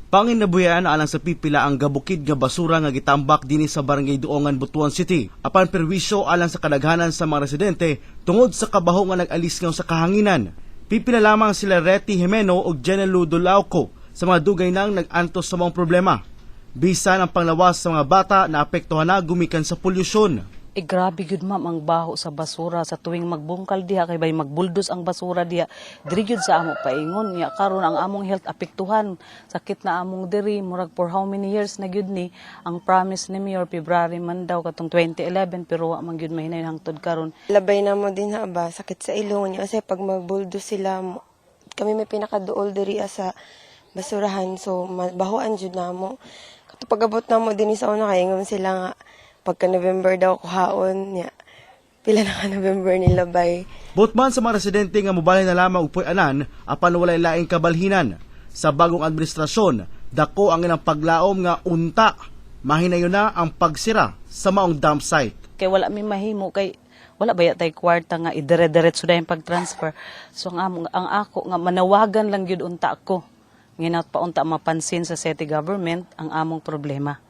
Panginabuhian alang sa pipila ang gabukid nga basura nga gitambak dinhi sa Barangay Duongan, Butuan City. Apan perwisyo alang sa kadaghanan sa mga residente tungod sa kabaho nga nag-alisngaw sa kahanginan. Pipila lamang sila Reti Jimeno ug Jenelu Dulauco sa mga dugay nang nag-antos sa mga problema. Bisan ang panglawas sa mga bata na apektuhan na gumikan sa polusyon. Grabe gud ma'am ang baho sa basura sa tuwing magbungkal diha kay bay magbuldos ang basura diha diri gyud sa amo paingon nya karon ang among health apektuhan sakit na among diri murag for how many years na gyud ni ang promise ni Mayor February man daw katong 2011 pero wa man gyud mahinay hangtod karon. Labay na mo din ha ba sakit sa ilong niya kasi pag magbuldos sila kami may pinakaduol diri sa basurahan so bahoan jud namo. Kapag abot na mo din sa una kay ngam sila nga pagka November daw kuhaon niya. Pila na ka November nila bay. Butman sa mga residente nga mobalay na lamang upoy anan apan walay laing kabalhinan. Sa bagong administrasyon, dako ang ilang paglaom nga unta. Mahinayon na ang pagsira sa maong dump site. Kay wala mi mahimo kay wala ba tay kwarta nga idire-diretso dayon pag-transfer. So ang ako nga manawagan lang gyud unta ko. Nginaut pa unta mapansin sa city government ang among problema.